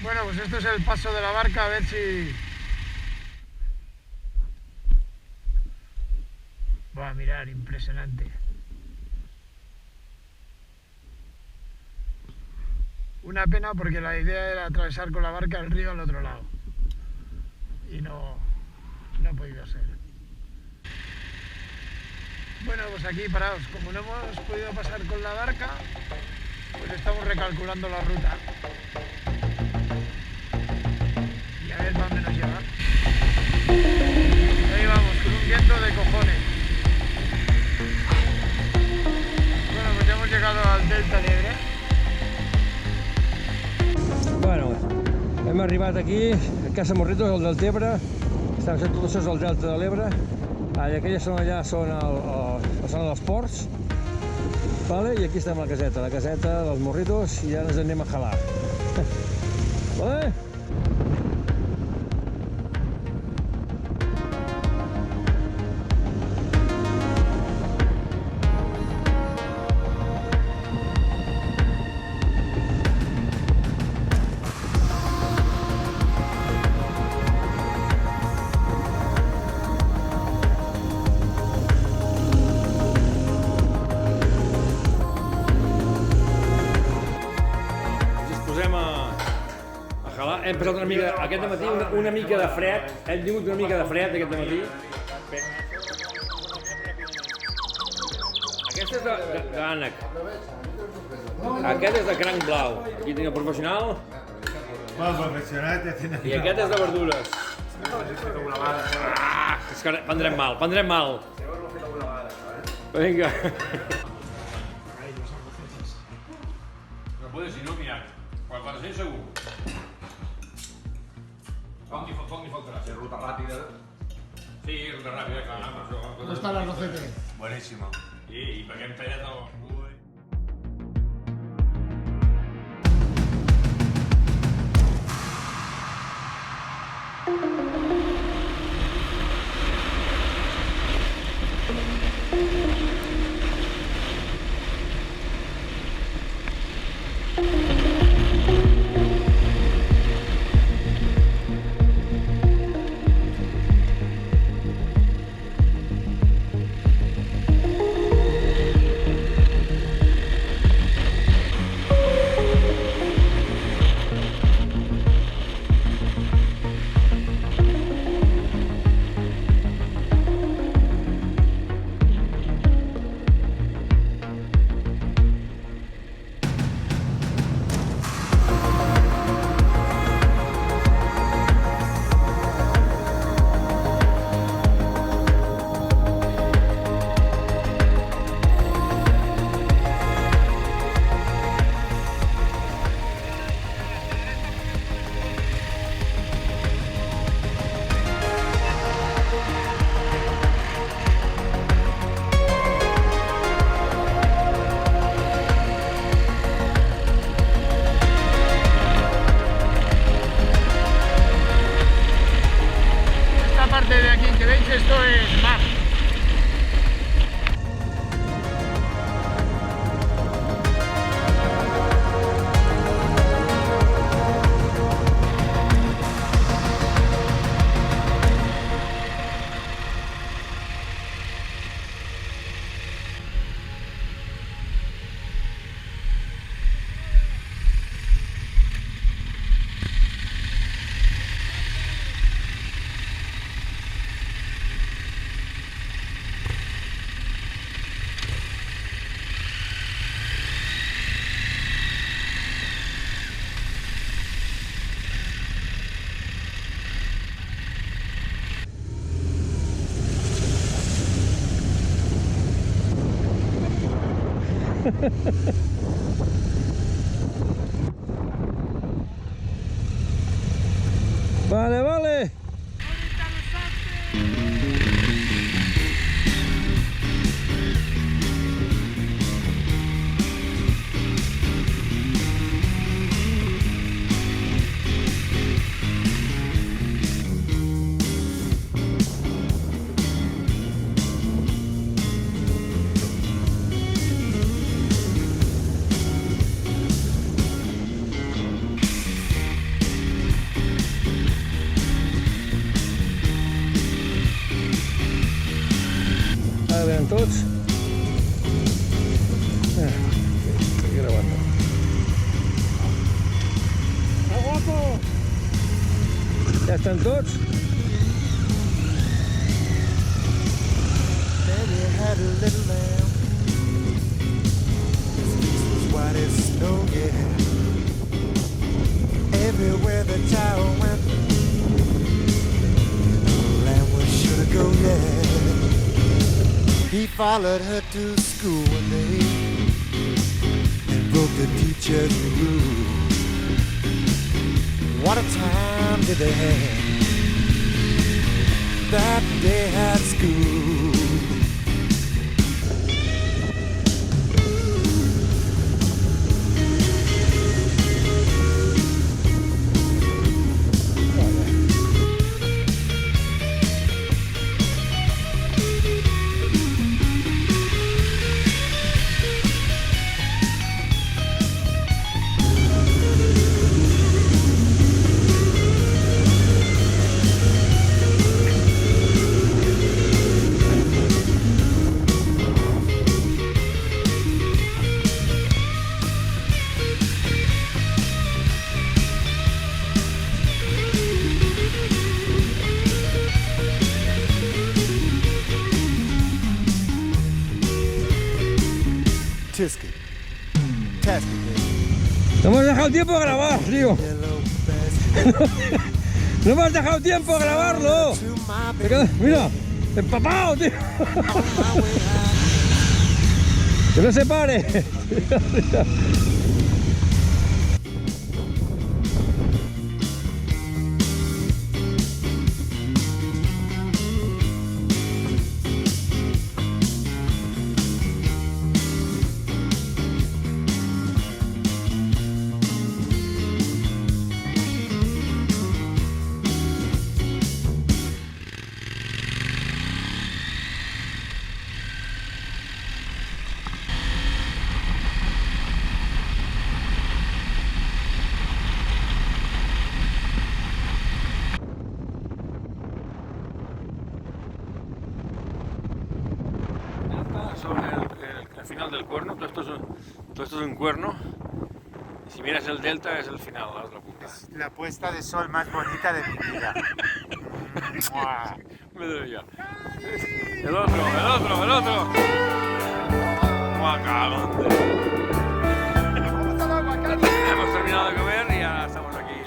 Bueno, pues esto es el paso de la barca, a ver si... Va a mirar, impresionante. Una pena porque la idea era atravesar con la barca el río al otro lado. Y no ha podido ser. Bueno, pues aquí parados. Como no hemos podido pasar con la barca, pues estamos recalculando la ruta. Y a ver dónde nos lleva. Ahí vamos, con un viento de cojones. Bueno, pues ya hemos llegado al Delta de Ebre. Bueno, hem arribat aquí, a Casa Morritos, al Delta Ebre. Estan fent tot això és el Delta de l'Ebre. I aquelles són allà són la zona dels ports. Vale? I aquí estem a la caseta dels Morritos, i ara ens anem a jalar. Vale? Hem passat una mica, aquest matí, una mica de fred, hem tingut una mica de fred aquest matí. Aquest és d'ànec. Aquest és de cranc blau. Aquí tinc el professional. I aquest és de verdures. És que prendrem mal. Vinga. No puedes, si no, mira, 400 segur. Fong ni faltarà. Si ruta ràpida. Sí, ruta ràpida, clar. ¿Cómo está la rocete? Buenísima. I perquè hem tallat el... De aquí que veis, esto es mar. Vale. venen tots. Estic gravant. Ja estan tots. Daddy had a little lamb. His face was white as snow, yeah. Everywhere the child went, the lamb was sure to go, yeah. He followed her to school one day and broke the teacher's rule. What a time did they have that day at school. Tisket. Tasket. No me has dejado tiempo de grabar, tío. Yellow basket. No me has dejado tiempo de grabarlo. To my Me quedo- mira, empapado, tío. Que no se pare. Sobre el final del cuerno, todo esto es un cuerno. Y si miras el delta es el final, la otra punta. La puesta de sol más bonita de mi vida. ¡Mua! Me doy ya. El otro. Guacamole. Hemos terminado de comer y ya estamos aquí.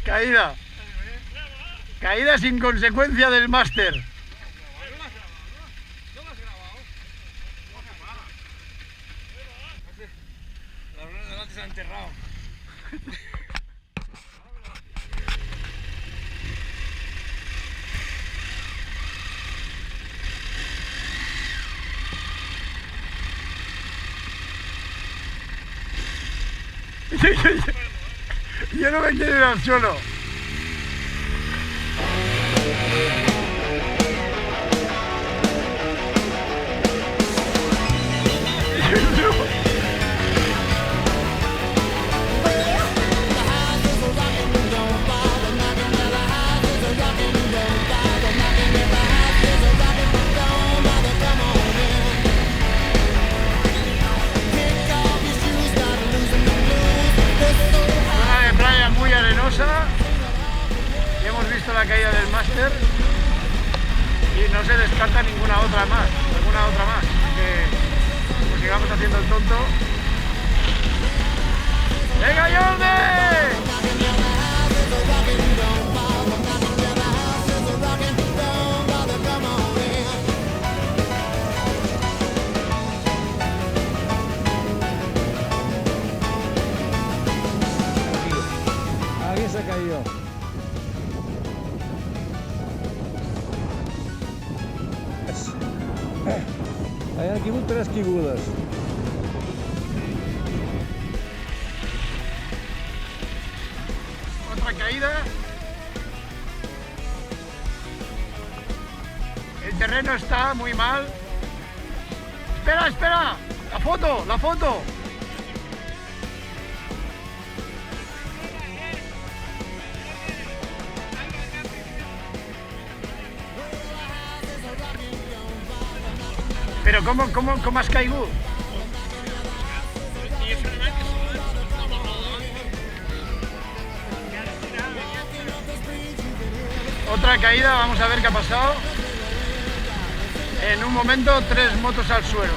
Caída. Caída sin consecuencia del máster. Las ruedas delante se han enterrado. Yo no me quiero ir al suelo. Zona de playa muy arenosa. Y hemos visto la caída del máster y no se descarta ninguna otra más. Que sigamos haciendo el tonto. ¡Venga, Jordi! Aquí se cayó. Han caigut 3 caigudes. Otra caída. El terreno está muy mal. Espera. La foto, la foto. Però com has caigut? Otra caída, vamos a ver qué ha pasado. En un momento, 3 motos al suelo.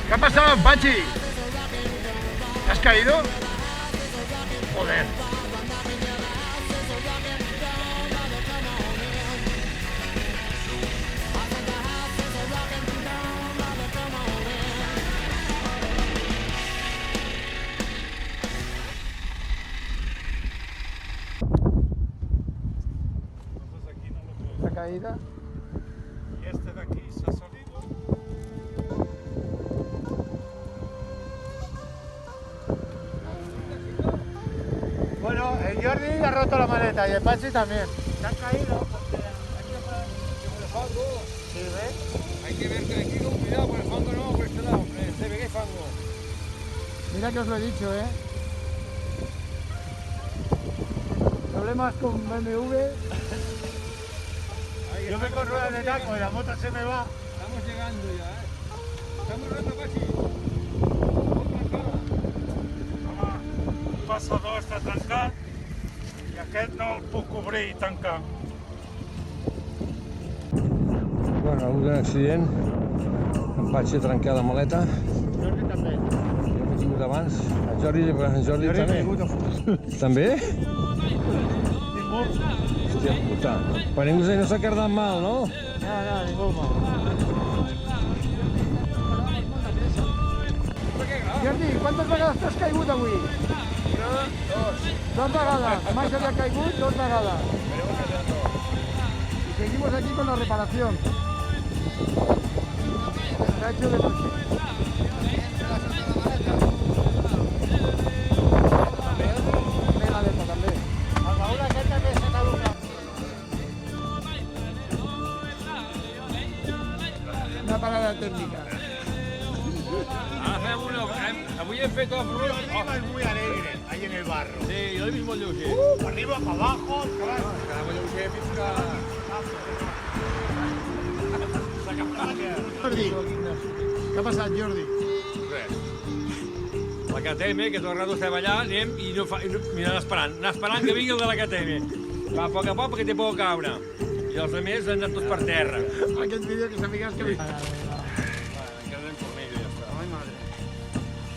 ¿Qué ha pasado, Pachi? ¿Has caído? Joder. La caída. Y este de aquí se ha salido. Bueno, el Jordi ha roto la maleta y el Pachi también. Se han caído porque aquí por el fango. ¿Sí, ves? Hay que ver tranquilo, cuidado por el fango, no, por este lado, se ve que hay fango. Mira que os lo he dicho, ¿eh? Problemas con BMW. Yo me con ruedas de taco y la moto se me va. Estamos llegando ya, ¿eh? Estamos llegando casi. Un passador està tancat i aquest no el puc obrir i tancar. Bueno, ha hagut un accident. Em vaig trencar la maleta. Jordi també. Jo l'he tingut abans. En Jordi també. També? Hòstia puta. Però ningú no s'ha quedat mal, no? No, ningú mal. Jordi, quantes vegades t'has caigut avui? Dos vegades. Mai s'havia caigut 2 vegades. Y seguimos aquí con la reparación. Se ha hecho de noche. La maleta també. El baúl aquest també s'ha caducat. Una parada técnica. Ara fem una... Avui hem fet off-road. Arriba es muy alegre, ahí en el barro. Sí, jo l'he vist molt lleuger. Arriba, para abajo, claro. Cada molt lleuger fins que... Jordi, què ha passat, Jordi? Res. La KTM, que tot el rato estem allà, anem i no fa... Mira, anar esperant que vingui el de la KTM. Va a poc perquè té por a caure. I els altres han anat tots per terra. Aquest vídeo que sabías que...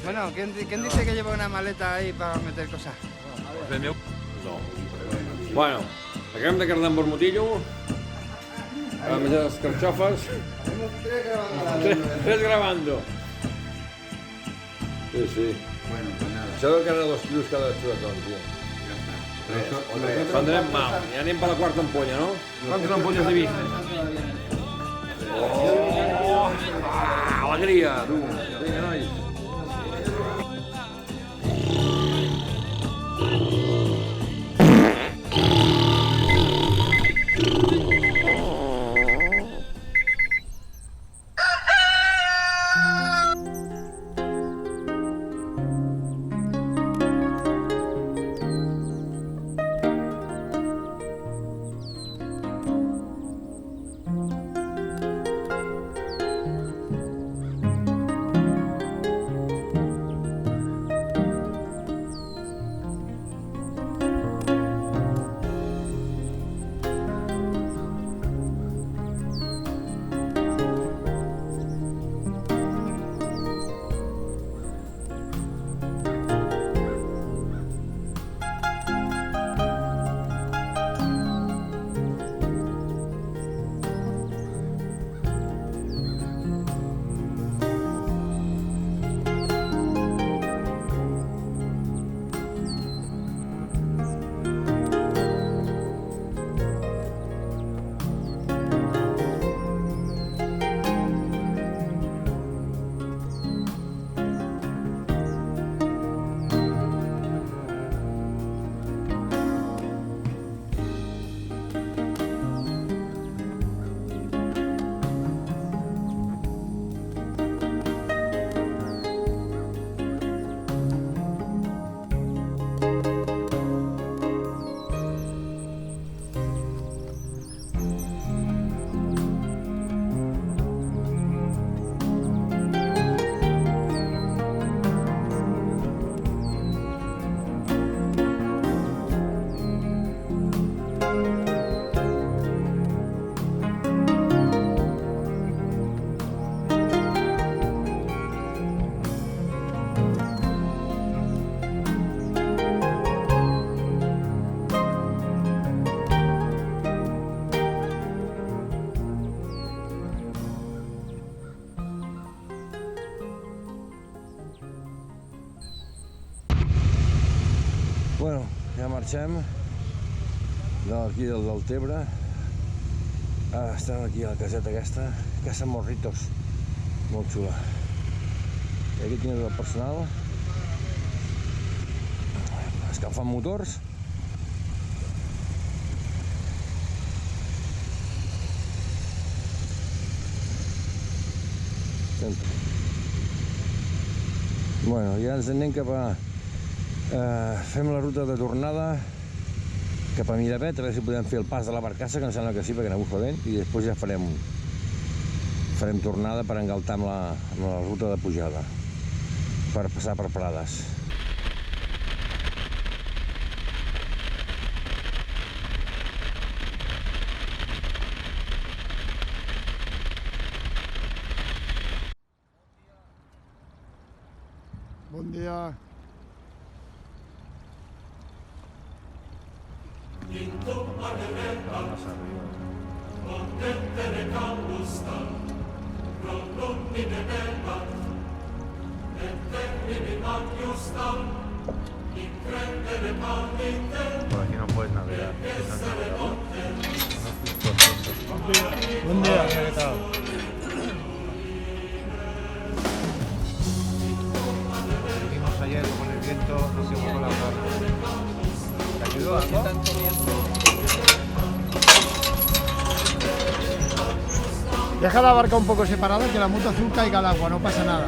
Bueno, ¿quién dice que lleva una maleta ahí para meter cosas? El meu? No. Bueno, acabem de carregar amb Bormutillo. A menjar les carxofes. Tres grabando. Sí, sí. Bueno, pues nada. Això deu quedar 2 quilos cada xuletón, tio. Prendrem mal. Ja anem per la quarta ampolla, no? Quantes ampolles de vist? Oh! Alegria, tu! Vinga, nois. marxem d'aquí del Deltebre. Estem aquí a la caseta aquesta, Casa Morritos, molt xula. I aquí tinc el personal escalfant motors. Bueno, ja ens anem cap a... fem la ruta de tornada cap a Miravet, a veure si podem fer el pas de la barcassa, que em sembla que sí, perquè no bufa vent, i després ja farem tornada per engaltar amb la ruta de pujada, per passar per Prades. Bon dia. Por aquí no puedes navegar. Bon dia. ¿Qué tal? Vimos ayer con el viento, no se con la rana. ¿Te ayudó algo? Deja la barca un poco separada, que la moto azul caiga al agua, no pasa nada.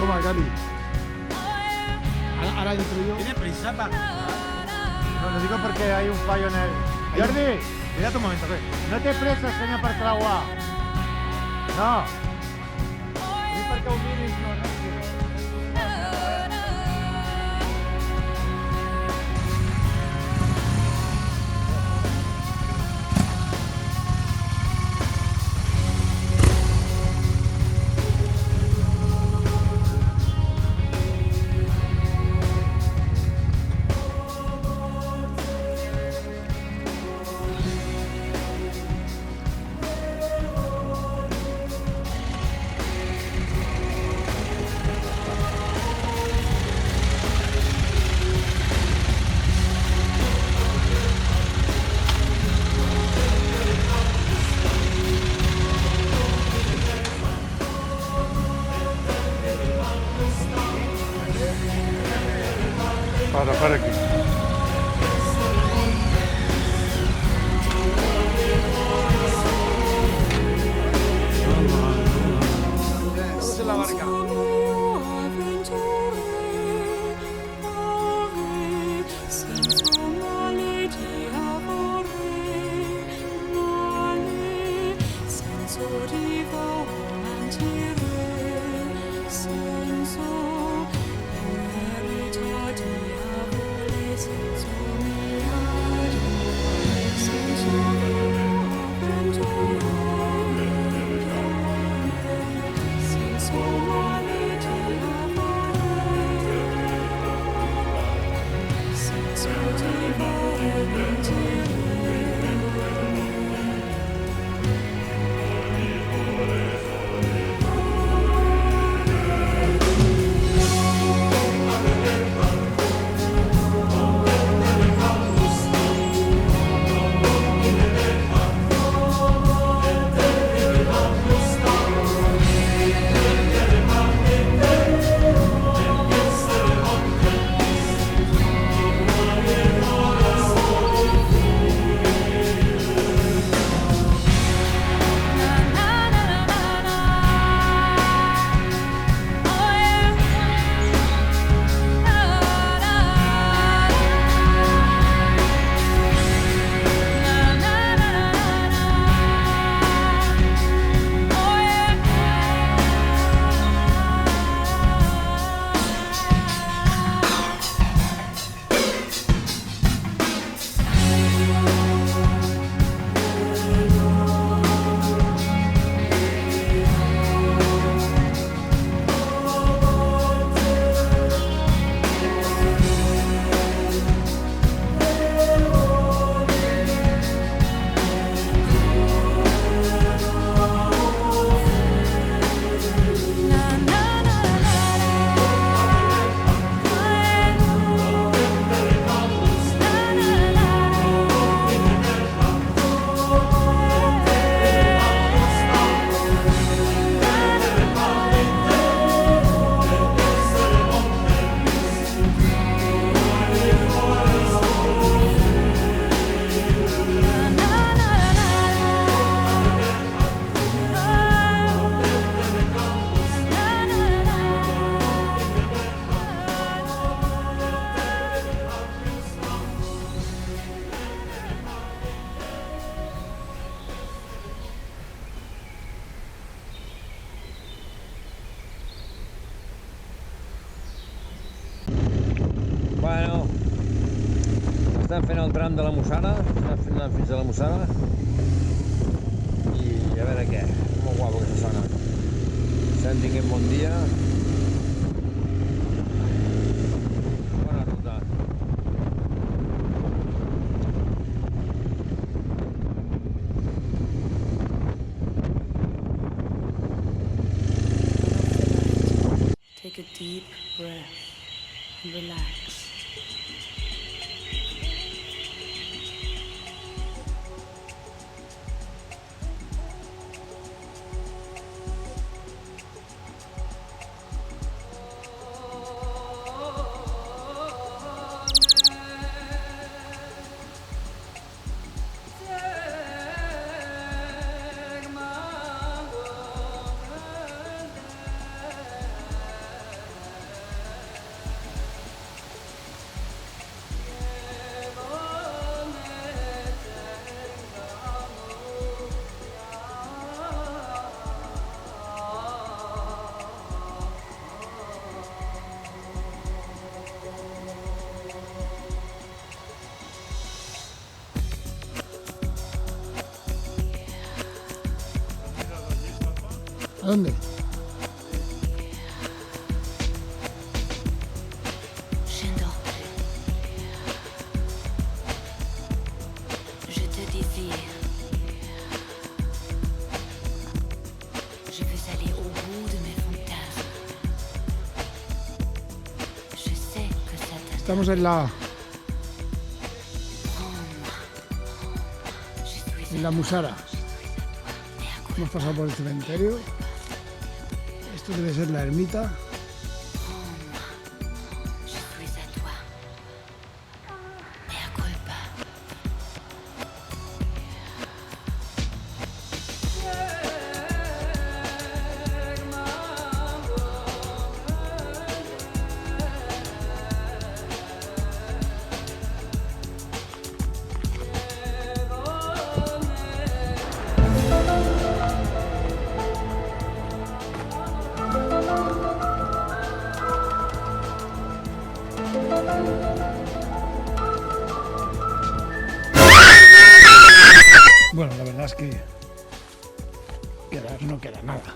Toma, Gali. Ahora entro yo. ¿Tiene prisa para...? No, lo digo porque hay un fallo en el... Jordi, Espera un momento, ¿qué? no te presses, senyor, per creuar. No. Ni perquè ho miris, no. Para aquí. Estamos en la barca. el tram de la Mussara, anant fins a la Mussara. I a veure què, molt guapo aquesta zona. Estem tinguent bon dia. Bona ruta. Take a deep breath and relax. ¿A dónde? Je dors plus. Je te désire. Je veux aller au bout de mes fantasmes. Je sais que ça t'intéresse. Estamos en la Mussara. Hemos pasado por el cementerio. Esto debe ser la ermita. Je suis à toi. Mea culpa. Bueno, la verdad es que quedar no queda nada.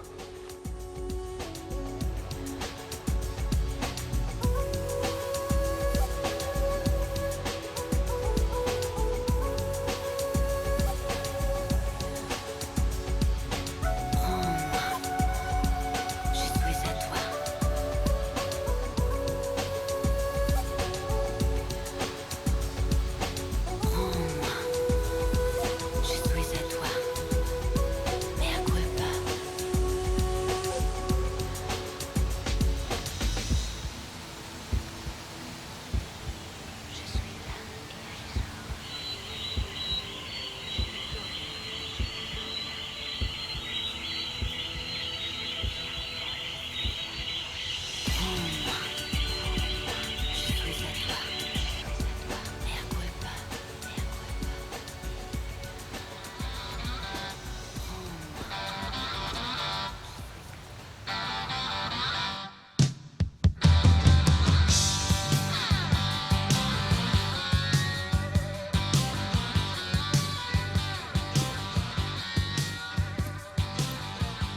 Je suis à toi. Je suis à toi. Mea culpa. Je suis là et je suis à toi. Mea culpa.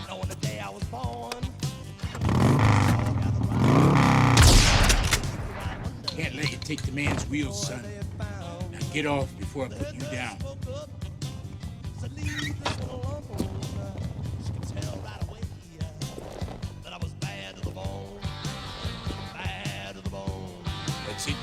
On the day I was born. Can't let you take the man's wheels, son. Now get off before I put you down. That's it,